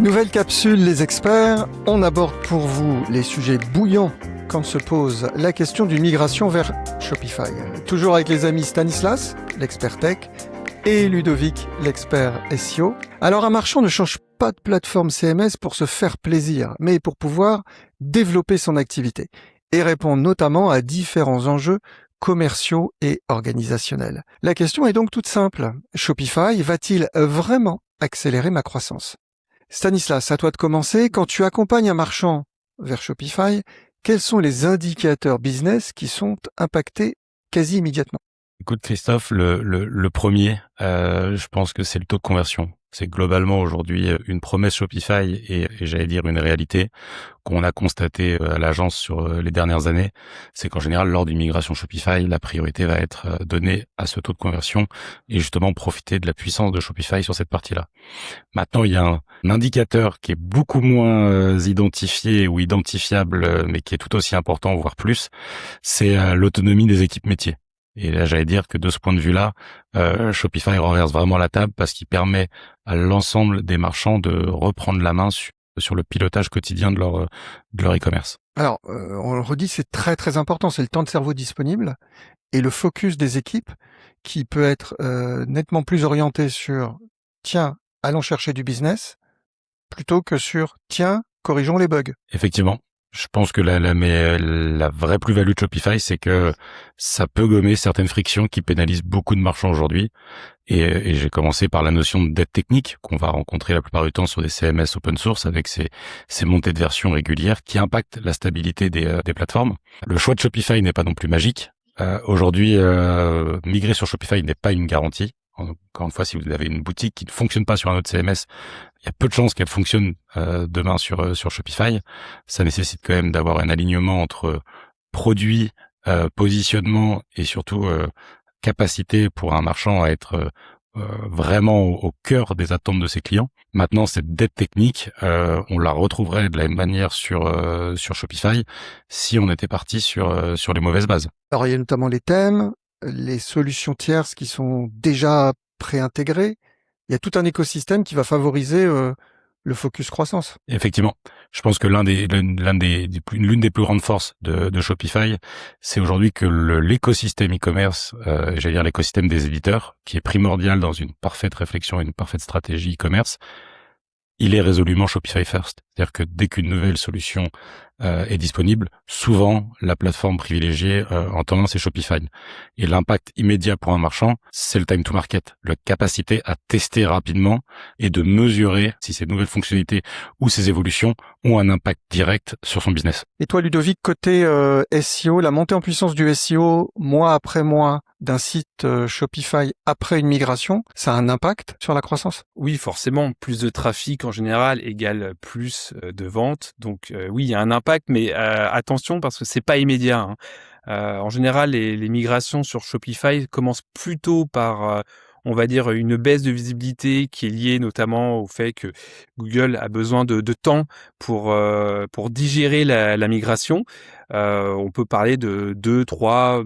Nouvelle capsule, les experts. On aborde pour vous les sujets bouillants quand se pose la question d'une migration vers Shopify. Toujours avec les amis Stanislas, l'expert tech, et Ludovic, l'expert SEO. Alors, un marchand ne change pas de plateforme CMS pour se faire plaisir, mais pour pouvoir développer son activité et répondre notamment à différents enjeux commerciaux et organisationnels. La question est donc toute simple. Shopify va-t-il vraiment accélérer ma croissance ? Stanislas, à toi de commencer. Quand tu accompagnes un marchand vers Shopify, quels sont les indicateurs business qui sont impactés quasi immédiatement ? Écoute Christophe, le premier, je pense que c'est le taux de conversion. C'est globalement aujourd'hui une promesse Shopify et j'allais dire une réalité qu'on a constatée à l'agence sur les dernières années. C'est qu'en général, lors d'une migration Shopify, la priorité va être donnée à ce taux de conversion et justement profiter de la puissance de Shopify sur cette partie-là. Maintenant, il y a un indicateur qui est beaucoup moins identifié ou identifiable, mais qui est tout aussi important, voire plus, c'est l'autonomie des équipes métiers. Et là, j'allais dire que de ce point de vue-là, Shopify renverse vraiment la table parce qu'il permet à l'ensemble des marchands de reprendre la main sur le pilotage quotidien de leur e-commerce. Alors, on le redit, c'est très très important, c'est le temps de cerveau disponible et le focus des équipes qui peut être nettement plus orienté sur « tiens, allons chercher du business » plutôt que sur « tiens, corrigeons les bugs ». Effectivement. Je pense que la vraie plus-value de Shopify, c'est que ça peut gommer certaines frictions qui pénalisent beaucoup de marchands aujourd'hui. Et j'ai commencé par la notion de dette technique qu'on va rencontrer la plupart du temps sur des CMS open source avec ces montées de versions régulières qui impactent la stabilité des plateformes. Le choix de Shopify n'est pas non plus magique. Aujourd'hui, migrer sur Shopify n'est pas une garantie. Encore une fois, si vous avez une boutique qui ne fonctionne pas sur un autre CMS, il y a peu de chances qu'elle fonctionne demain sur Shopify. Ça nécessite quand même d'avoir un alignement entre produit, positionnement et surtout capacité pour un marchand à être vraiment au cœur des attentes de ses clients. Maintenant, cette dette technique, on la retrouverait de la même manière sur Shopify si on était parti sur les mauvaises bases. Alors, il y a notamment les thèmes, les solutions tierces qui sont déjà préintégrées. Il y a tout un écosystème qui va favoriser le focus croissance. Effectivement, je pense que l'une des plus grandes forces de Shopify, c'est aujourd'hui que l'écosystème e-commerce, j'allais dire l'écosystème des éditeurs, qui est primordial dans une parfaite réflexion et une parfaite stratégie e-commerce, il est résolument Shopify first. C'est-à-dire que dès qu'une nouvelle solution est disponible, souvent la plateforme privilégiée en tendance c'est Shopify. Et l'impact immédiat pour un marchand, c'est le time to market, la capacité à tester rapidement et de mesurer si ces nouvelles fonctionnalités ou ces évolutions ont un impact direct sur son business. Et toi Ludovic, côté SEO, la montée en puissance du SEO mois après mois d'un site Shopify après une migration, ça a un impact sur la croissance ? Oui, forcément, plus de trafic en général égale plus de ventes. Donc oui, il y a un impact, mais attention parce que c'est pas immédiat, hein. En général, les migrations sur Shopify commencent plutôt par, on va dire, une baisse de visibilité qui est liée notamment au fait que Google a besoin de temps pour digérer la migration. On peut parler de 2, 3,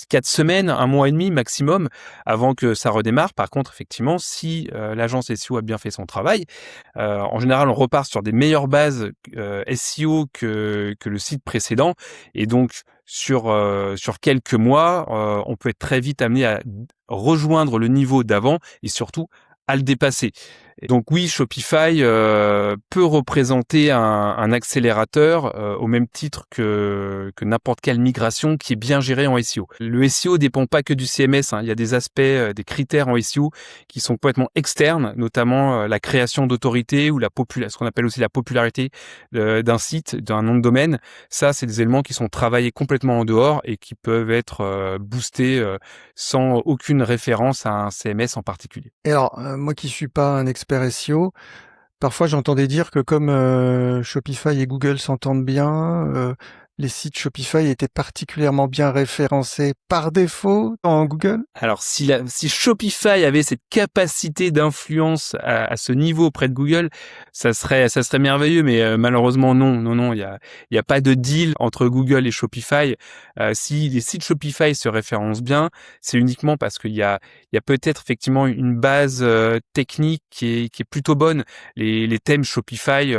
4 semaines, 1 mois et demi maximum avant que ça redémarre. Par contre, effectivement, si l'agence SEO a bien fait son travail, en général, on repart sur des meilleures bases SEO que le site précédent. Et donc, sur quelques mois, on peut être très vite amené à rejoindre le niveau d'avant et surtout à le dépasser. Et donc oui, Shopify peut représenter un accélérateur au même titre que n'importe quelle migration qui est bien gérée en SEO. Le SEO dépend pas que du CMS, hein. Il y a des aspects, des critères en SEO qui sont complètement externes, notamment la création d'autorité ou ce qu'on appelle aussi la popularité d'un site, d'un nom de domaine. Ça, c'est des éléments qui sont travaillés complètement en dehors et qui peuvent être boostés sans aucune référence à un CMS en particulier. Et alors, moi qui suis pas un expert SEO, parfois j'entendais dire que comme Shopify et Google s'entendent bien, les sites Shopify étaient particulièrement bien référencés par défaut en Google? Alors, si Shopify avait cette capacité d'influence à ce niveau auprès de Google, ça serait merveilleux, mais malheureusement non, il y a pas de deal entre Google et Shopify. Si les sites Shopify se référencent bien, c'est uniquement parce qu'il y a peut-être effectivement une base technique qui est plutôt bonne. Les thèmes Shopify,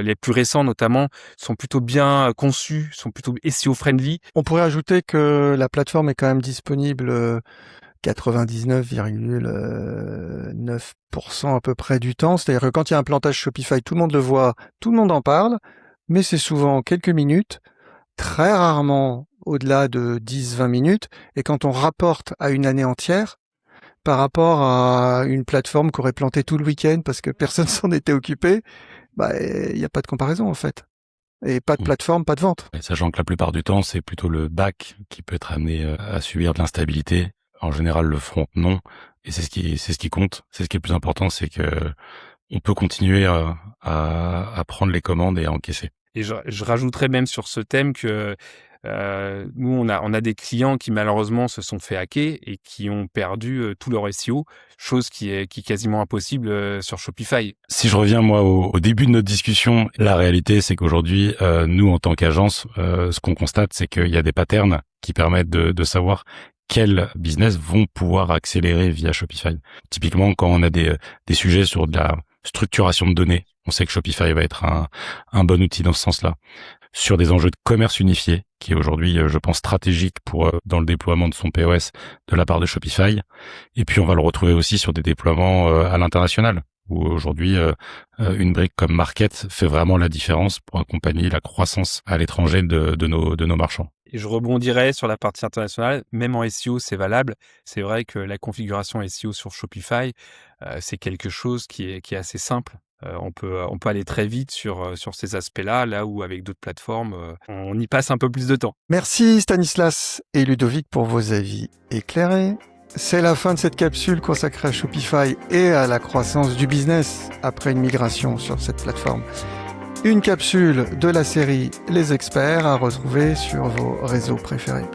les plus récents notamment, sont plutôt bien conçus, sont plutôt SEO friendly. On pourrait ajouter que la plateforme est quand même disponible 99,9% à peu près du temps. C'est-à-dire que quand il y a un plantage Shopify, tout le monde le voit, tout le monde en parle, mais c'est souvent quelques minutes, très rarement au-delà de 10-20 minutes. Et quand on rapporte à une année entière, par rapport à une plateforme qui aurait planté tout le week-end parce que personne s'en était occupé, il n'y a pas de comparaison en fait. Et pas de plateforme, pas de vente. Et sachant que la plupart du temps, c'est plutôt le back qui peut être amené à subir de l'instabilité. En général, le front, non. Et c'est ce qui compte. C'est ce qui est le plus important, c'est que on peut continuer à prendre les commandes et à encaisser. Et je rajouterais même sur ce thème que nous, on a des clients qui malheureusement se sont fait hacker et qui ont perdu tout leur SEO, chose qui est quasiment impossible sur Shopify. Si je reviens moi au début de notre discussion, la réalité c'est qu'aujourd'hui, nous en tant qu'agence, ce qu'on constate, c'est qu'il y a des patterns qui permettent de savoir quels business vont pouvoir accélérer via Shopify. Typiquement, quand on a des sujets sur de la structuration de données, on sait que Shopify va être un bon outil dans ce sens-là. Sur des enjeux de commerce unifié, qui est aujourd'hui, je pense, stratégique pour dans le déploiement de son POS de la part de Shopify. Et puis, on va le retrouver aussi sur des déploiements à l'international, où aujourd'hui, une brique comme Market fait vraiment la différence pour accompagner la croissance à l'étranger de nos marchands. Et je rebondirais sur la partie internationale, même en SEO, c'est valable. C'est vrai que la configuration SEO sur Shopify, c'est quelque chose qui est assez simple. On peut aller très vite sur ces aspects-là, là où avec d'autres plateformes, on y passe un peu plus de temps. Merci Stanislas et Ludovic pour vos avis éclairés. C'est la fin de cette capsule consacrée à Shopify et à la croissance du business après une migration sur cette plateforme. Une capsule de la série Les Experts à retrouver sur vos réseaux préférés.